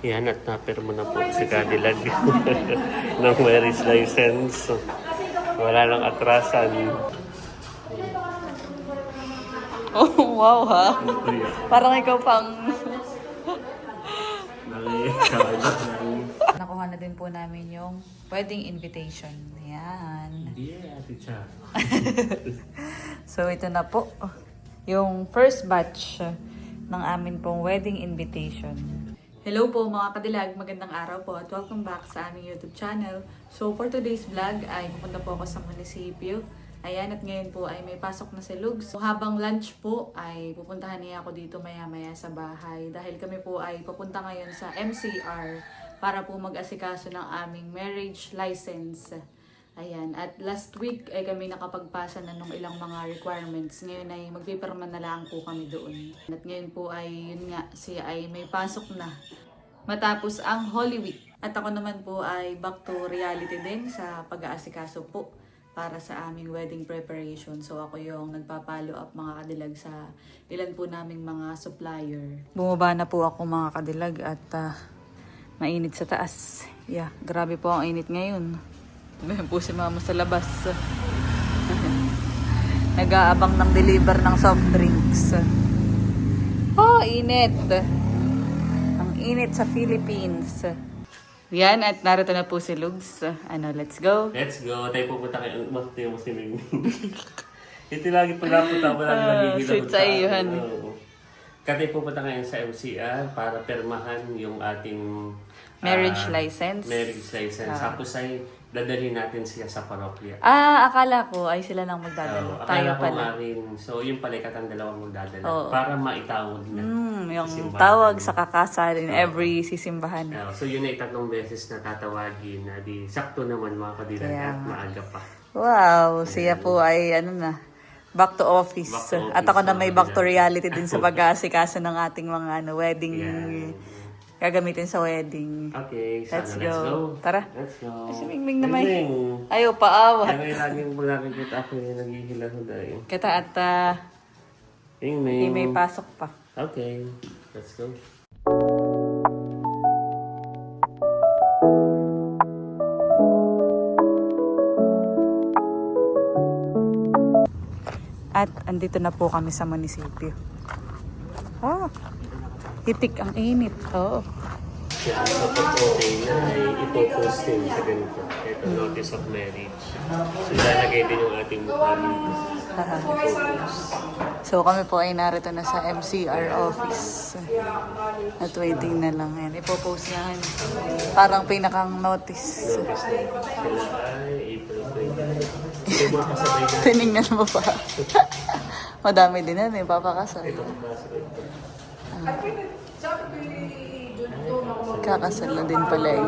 Yan at napirmo na po si Cadillac ng marriage license. Wala nang atrasan. Oh, wow ha. Parang ikaw pang... Nakuha na din po namin yung wedding invitation. Yan. Hindi ate Cha. So ito na po. Yung first batch ng amin pong wedding invitation. Hello po mga kadilag, magandang araw po at welcome back sa aming YouTube channel. So for today's vlog ay pupunta po ako sa munisipyo. Ayan, at ngayon po ay may pasok na si Lugs. So habang lunch po ay pupuntahan niya ako dito maya-maya sa bahay. Dahil kami po ay pupunta ngayon sa MCR para po mag-asikaso ng aming marriage license. Ayan, at last week ay kami nakapagpasa na ng ilang mga requirements. Ngayon ay magpipirma na lang po kami doon. At ngayon po ay, yun nga, siya ay may pasok na. Matapos ang Holy Week. At ako naman po ay back to reality din sa pag-aasikaso po para sa aming wedding preparation. So ako yung nagpa-follow up mga kadilag sa ilan po naming mga supplier. Bumaba na po ako mga kadilag at mainit sa taas. Yeah, grabe po ang init ngayon. Meron po si mama sa labas. Nag-aabang ng deliver ng soft drinks. Oh, init. Ang init sa Philippines. Yan, at narito na po si Lugs. Let's go. Let's go. Tayo pupunta kayo. Bakit yung si Ming? Ito lagi pagkapunta ko lagi nagigila. Sweet sa iyo, han. Kaya pupunta ngayon sa MCR para permahan yung ating marriage license. Marriage license. Tapos ay dadalhin natin siya sa parokya. Akala ko ay sila lang magdadala. Tayo Akala ko pala. rin. So yung pala katang dalawang magdadala. Oo. Para maitawag na. Yung simbahan. tawag sa kakasal in every sisimbahan. So yun ay 3 beses na tatawagin. Di sakto naman mga kadilag at maaga pa. Wow, siya po ay back to office. Back to At ako office, na may back to reality din sa pag-aasikaso ng ating mga wedding gagamitin sa wedding. Okay, Let's let's go. go. Tara. Let's go. Ay, si Mingming naman. Mingming. Ayaw paawat. Kaya ngayon laging po nakikita ako yung naghihila-huday. Kita at Mingming. may pasok pa. Okay, let's go. At andito na po kami sa munisipyo. Hitik ang init. Oo. Yan, kapag okay na, ipopost din sa ganito. Ito, notice of marriage. So, ilalagay din yung ating mukha dito. So kami po ay narito na sa MCR office. At waiting na lang. Yan. Ipopost na yan. Parang pinakang notice. Notice na sila ay April 20. Ito mga kasabay na. Tinignan mo pa. Madami din yan papakasal. Ito kasabay na. Kakasal na din pala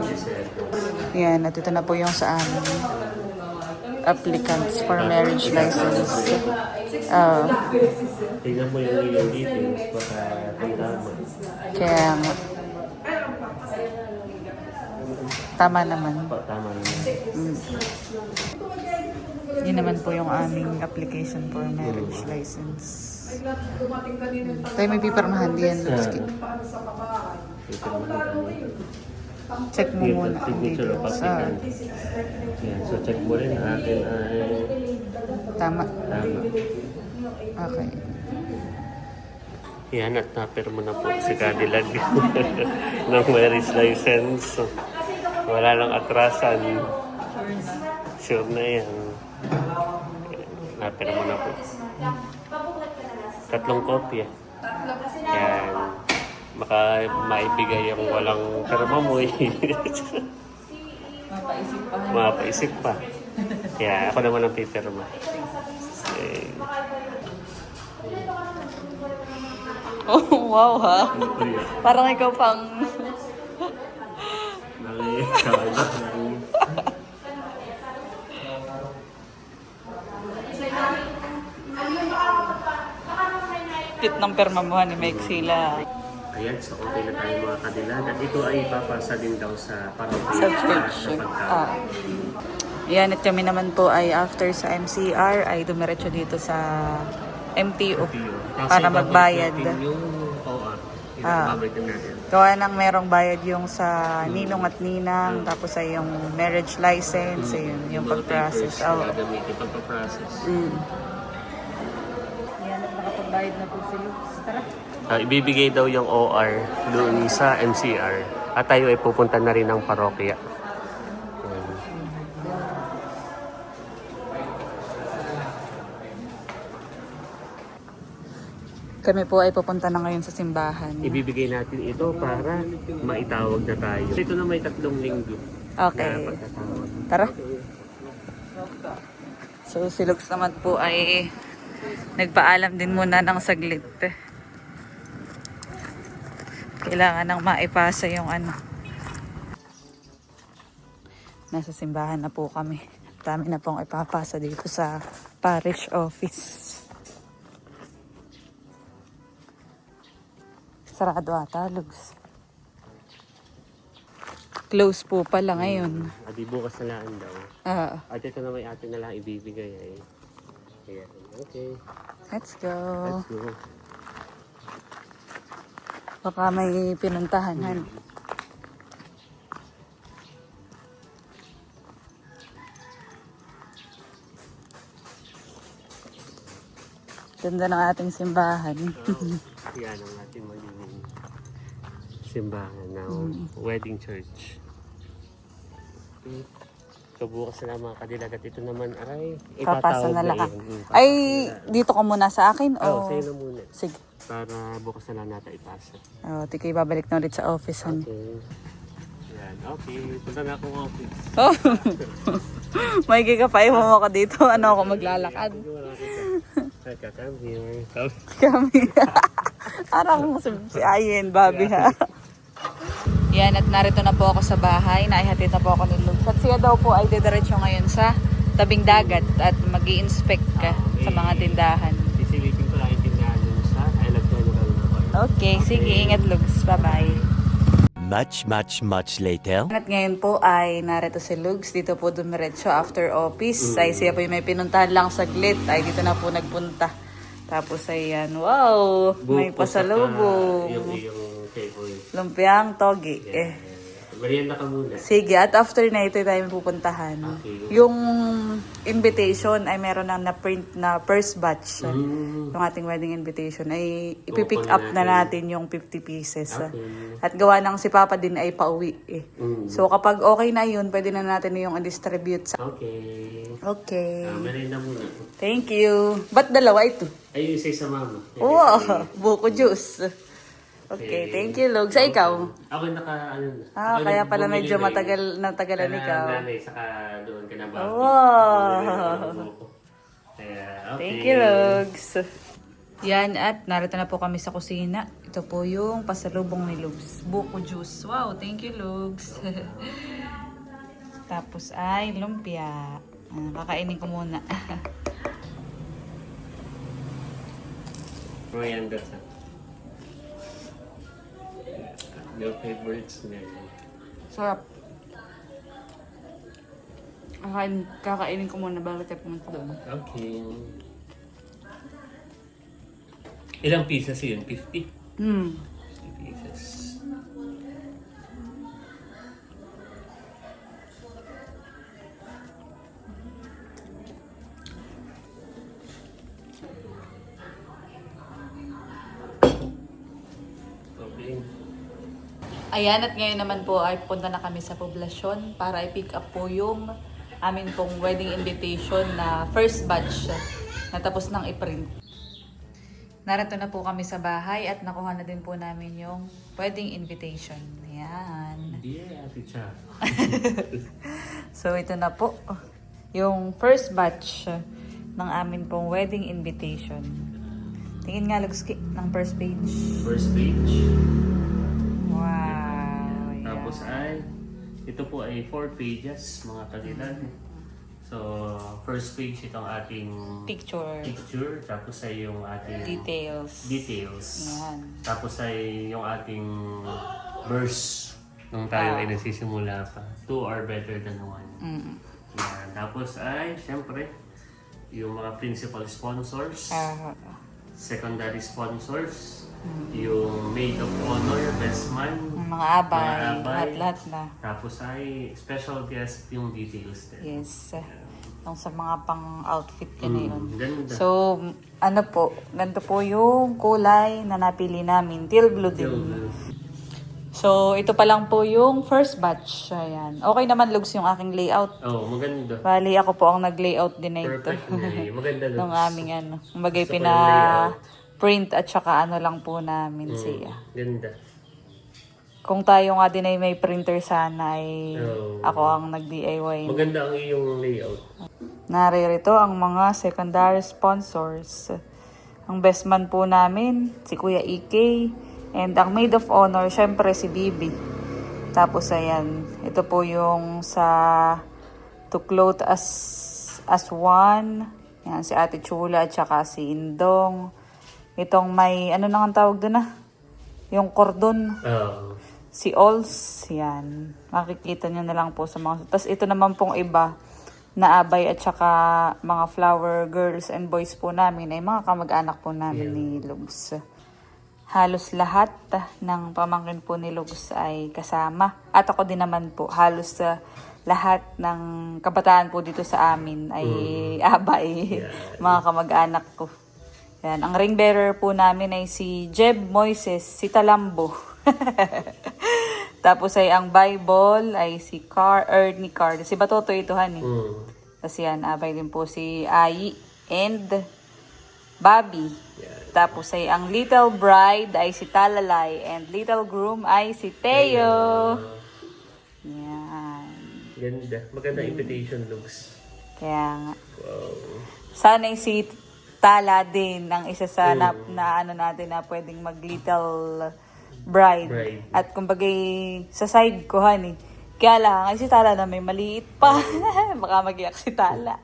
Yan, at ito na po yung sa amin. Applicants for marriage license. Tingnan mo yung details. Baka tama. Kaya nga. Tama naman. Tama naman. Yun naman po yung aming application for marriage license. Tayo may pipirmahan diyan, Lutski. Check mo muna ang Signature of details. applicant. Yan, so check mo rin atin ay Tama. tama. Okay. Yan at napirmo na po si Cadillac ng marriage license. Wala nang atrasan. Sure na yan. Napirmo na po. 3 kopya. Yan. Baka maibigay yung walang pirma mo eh. Mapaisip pa. Kaya ako naman ang pipirma. Oh, wow ha. Parang ikaw pang... Kit ng perma mo ni Mike sila. Ayan, so okay na tayo mga kadilag. At ito ay ipapasa din daw sa parokya. Sa church. Yan, at kami naman po ay after sa MCR ay dumiretso dito sa MTO para magbayad. Yung OR. Babalitin natin. Gawa ng merong bayad yung sa ninong at ninang, tapos ay yung marriage license, ayun, yung pag-process. Oh. Gagamitin pagpa-process. Yan, at nakapagbayad na po si Lux. Tara. Ibibigay daw yung OR doon sa MCR. At tayo ay pupunta na rin ng parokya. Ayan. Kami po ay pupunta na ngayon sa simbahan. Ibibigay natin ito para maitawag na tayo. Ito na may 3 linggo. Okay. Na pagkatawag. Tara. So si Lux naman po ay nagpaalam din muna ng saglit. Kailangan nang maipasa yung ano. Nasa simbahan na po kami. Dami na pong ipapasa dito sa parish office. Sarado ata, Lux. Close po pala ngayon. Adi bukas na lang daw. At ito na may atin na lang ibibigay ay. Ayan. Okay. Let's go. Let's go. Baka may pinuntahan, han. Ganda ng ating simbahan. Yan ang ating magiging simbahan ng wedding church. Okay. So bukas na lang mga kadilag at ito naman ay Papasa ipatawag na lang. yun. Ay, dito ka muna sa akin? Oh, O? sa'yo na muna. Sige. Para bukas na lang natin ipasa. Tikoy, babalik na ulit sa office, han. Okay. Yan. Okay. Punta na akong office. Oh! May gigapay mo ka dito. Ano ako maglalakad? Come here. Kami. Arang si Ayen, Bobby, ha? Yan, at narito na po ako sa bahay. Naihatid na po ako ni Lux. At siya daw po ay didiretso ngayon sa tabing dagat at mag-i-inspect ka sa mga tindahan. Sisilipin ko lang yung tindahan dun sa electronical na part. Okay, sige. Ingat, Lux. Bye-bye. Much later. At ngayon po ay narito si Lux. Dito po dumiretso after office. Ay siya po yung may pinuntahan lang saglit. Ay dito na po nagpunta. Tapos ay yan. Wow! May pasalubong. Yung table. Lumpiang togi. Merienda ka muna. Sige, at after na ito tayo pupuntahan. Okay. Yung invitation ay meron na na-print na first batch. Yung ating wedding invitation ay ipipick up na natin yung 50 pieces. Okay. At gawa ng si Papa din ay pauwi. So kapag okay na yun, pwede na natin yung distribute sa... Okay. Okay. Merienda muna. Thank you. Ba't dalawa ito? Ay, yung isa sa mama. Wow! Buko juice. Okay, thank you, Log. Sa ikaw? Ako ano na. Ako Kaya pala bumili medyo na natagalan ikaw. Nanay, saka doon ka na ba? Wow! Kaya, okay. Thank you, Logs. Yan, at narito na po kami sa kusina. Ito po yung pasalubong ni Logs. Buko juice. Wow, thank you, Logs. Tapos ay lumpia. Kakainin ko muna. Merienda sa. Your favorites na yun. Sarap. Kakainin ko muna bago tayo pumunta doon. Okay. Ilang pieces yun? 50? 50 pieces. Okay. Ayan, at ngayon naman po ay punta na kami sa poblasyon para i-pick up po yung amin pong wedding invitation na first batch na tapos nang i-print. Narito na po kami sa bahay at nakuha na din po namin yung wedding invitation. Ayan. Dear Ate Cha. So ito na po yung first batch ng amin pong wedding invitation. Tingin nga, Lugski, ng first page. First page. Wow. Ayan. Tapos ay, ito po ay 4 pages, mga kadilag. So, first page itong ating picture, tapos ay yung ating details. Ayan. Tapos ay yung ating verse nung tayo ay nagsisimula pa. 2 are better than 1. Yan. Tapos ay, syempre, yung mga principal sponsors, secondary sponsors, yung maid of honor, best man, Mga abay, lahat-lahat na. tapos ay special guest yung details din. Yes. Yung sa mga pang-outfit ko na yun. Ganda. So, ano po, ganito po yung kulay na napili namin. Teal blue din. So, ito pa lang po yung first batch. Ayan. Okay naman, Lugs, yung aking layout. Oh, maganda. Bali, ako po ang nag-layout din na ito. Perfect na eh. Maganda looks. Nung aming ano. Bagay Gusto ko yung layout. print at saka ano lang po namin siya. Ganda. Kung tayo nga din ay may printer sana ay Oh. ako ang nag-DIY. Maganda ang iyong layout. Naririto ang mga secondary sponsors. Ang best man po namin, si Kuya EK. And ang maid of honor, syempre si Bibi. Tapos ayan, ito po yung sa To Clothe as One. Yan, si Ate Chula at saka si Indong. Itong may, ano nang ang tawag doon yung cordon. Oh. Si Ols, yan. Makikita nyo na lang po sa mga... Tapos ito naman pong iba na abay at saka mga flower girls and boys po namin ay mga kamag-anak po namin ni Lugs. Halos lahat ng pamangkin po ni Lugs ay kasama. At ako din naman po, halos lahat ng kabataan po dito sa amin ay abay. Mga kamag-anak ko. Yan. Ang ring bearer po namin ay si Jeb Moises, si Talambo. Tapos ay ang Bible ay si Ernie Card. Si Batoto ito, honey. Tapos yan, abay din po si Ai and Bobby. Tapos ay ang Little Bride ay si Talalay and Little Groom ay si Teo. Yan. Ganda. Maganda invitation looks. Kaya nga. Wow. Sana si Tala din ang isa sa na ano natin na pwedeng mag Little Bride. At kumbagay sa side ko, honey. Kaya lang, ay si Tala na may maliit pa. Baka mag-iyak si Tala.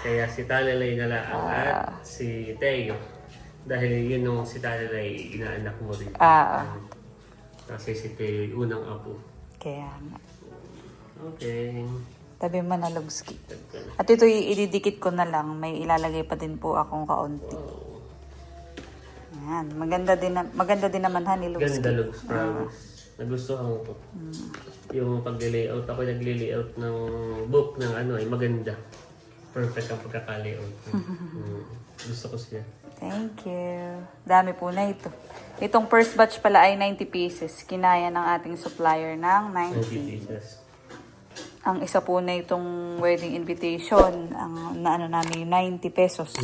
Kaya si Talalay na lang at si Teo. Dahil yun nung si Talalay, inaanak mo rin. Kasi si Teo yung unang apo. Kaya nga. Okay. Tabi mo na, Lugski. At ito ididikit ko na lang. May ilalagay pa din po akong kaunti. Yan. Maganda din naman, honey, Lugski. Ganda looks, promise. Nagustuhan ko. Yung pag-layout, ako nag-layout ng book ng ano ay maganda. Perfect ang pagkaka-layout. Gusto ko siya. Thank you. Dami po na ito. Itong first batch pala ay 90 pieces. Kinaya ng ating supplier ng 90 pieces. Ang isa po na itong wedding invitation, ang naano namin 90 pesos.